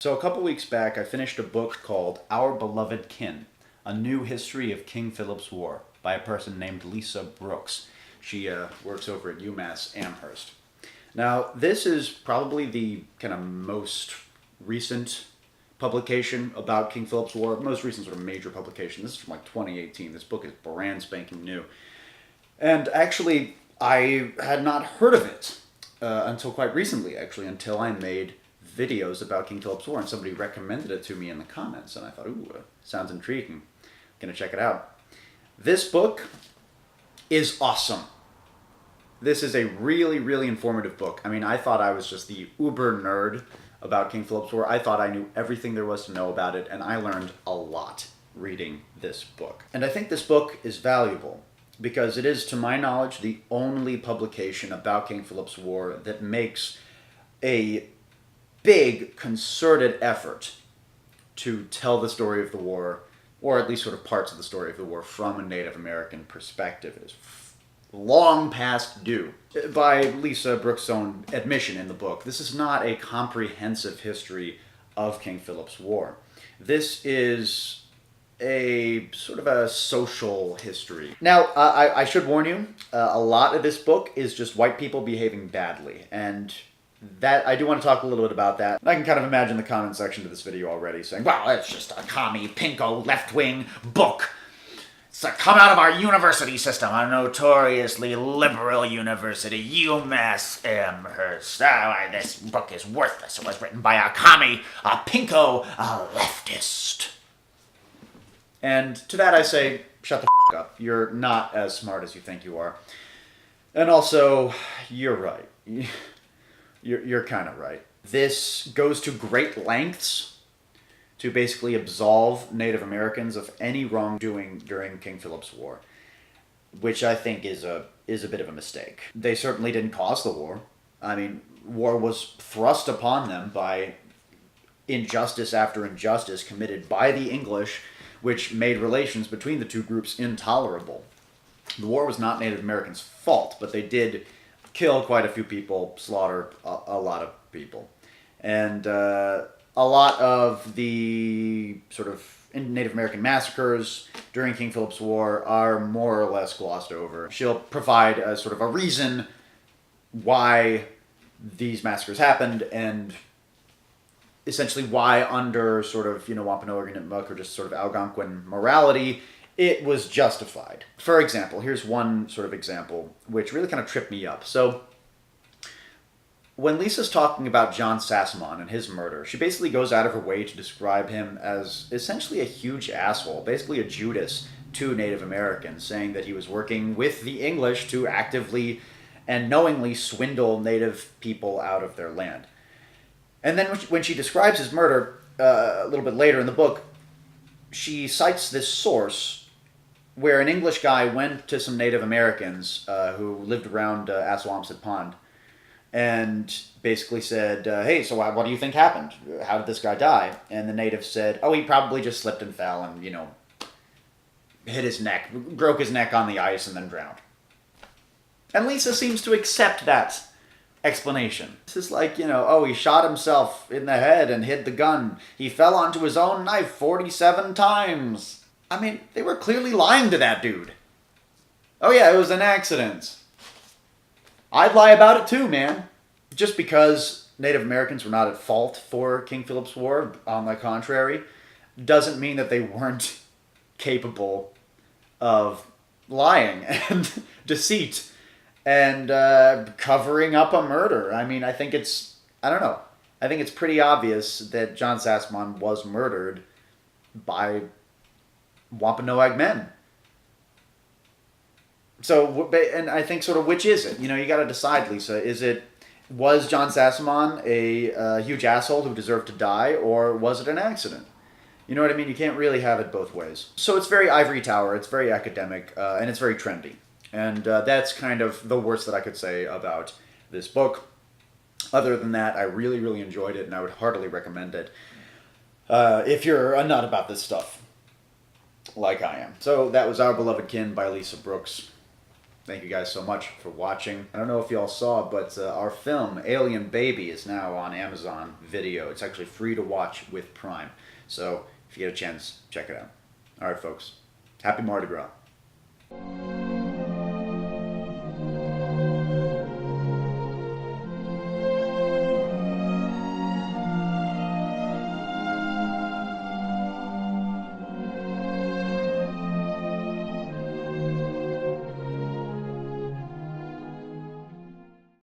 So a couple weeks back, I finished a book called Our Beloved Kin, A New History of King Philip's War by a person named Lisa Brooks. She works over at UMass Amherst. Now, this is probably the kind of most recent publication about King Philip's War, most recent sort of major publication. This is from like 2018. This book is brand spanking new. And actually, I had not heard of it until quite recently, actually, until I made videos about King Philip's War, and somebody recommended it to me in the comments, and I thought, ooh, sounds intriguing. Gonna check it out. This book is awesome. This is a really, really informative book. I mean, I thought I was just the uber nerd about King Philip's War. I thought I knew everything there was to know about it, and I learned a lot reading this book. And I think this book is valuable because it is, to my knowledge, the only publication about King Philip's War that makes a big, concerted effort to tell the story of the war, or at least sort of parts of the story of the war, from a Native American perspective. It is long past due. By Lisa Brooks' own admission in the book, this is not a comprehensive history of King Philip's War. This is a sort of a social history. Now, I should warn you, a lot of this book is just white people behaving badly, and that I do want to talk a little bit about that. I can kind of imagine the comment section to this video already saying, well, it's just a commie, pinko, left-wing book. It's come out of our university system, a notoriously liberal university, UMass Amherst. This book is worthless. It was written by a commie, a pinko, a leftist. And to that I say, shut the f*** up. You're not as smart as you think you are. And also, you're right. You're kind of right. This goes to great lengths to basically absolve Native Americans of any wrongdoing during King Philip's War, which I think is a bit of a mistake. They certainly didn't cause the war. I mean, war was thrust upon them by injustice after injustice committed by the English, which made relations between the two groups intolerable. The war was not Native Americans' fault, but they did kill quite a few people, slaughter a lot of people. And a lot of the sort of Native American massacres during King Philip's War are more or less glossed over. She'll provide a sort of a reason why these massacres happened, and essentially why under sort of, Wampanoag and Nipmuc, or just sort of Algonquin morality, it was justified. For example, here's one sort of example which really kind of tripped me up. So when Lisa's talking about John Sassamon and his murder, she basically goes out of her way to describe him as essentially a huge asshole, basically a Judas to Native Americans, saying that he was working with the English to actively and knowingly swindle Native people out of their land. And then when she describes his murder a little bit later in the book, she cites this source where an English guy went to some Native Americans who lived around Assawamsett Pond and basically said, hey, so what do you think happened? How did this guy die? And the natives said, oh, he probably just slipped and fell and, hit his neck, broke his neck on the ice and then drowned. And Lisa seems to accept that explanation. This is like, oh, he shot himself in the head and hid the gun. He fell onto his own knife 47 times. I mean, they were clearly lying to that dude. Oh yeah, it was an accident. I'd lie about it too, man. Just because Native Americans were not at fault for King Philip's War, on the contrary, doesn't mean that they weren't capable of lying and deceit and covering up a murder. I mean, I think it's pretty obvious that John Sassamon was murdered by Wampanoag men. So, and I think sort of, which is it? You got to decide, Lisa. Was John Sassamon a huge asshole who deserved to die, or was it an accident? You know what I mean? You can't really have it both ways. So it's very ivory tower, it's very academic, and it's very trendy. And that's kind of the worst that I could say about this book. Other than that, I really, really enjoyed it, and I would heartily recommend it if you're a nut about this stuff, like I am. So that was Our Beloved Kin by Lisa Brooks. Thank you guys so much for watching. I don't know if y'all saw, but our film, Alien Baby, is now on Amazon Video. It's actually free to watch with Prime. So if you get a chance, check it out. All right, folks. Happy Mardi Gras.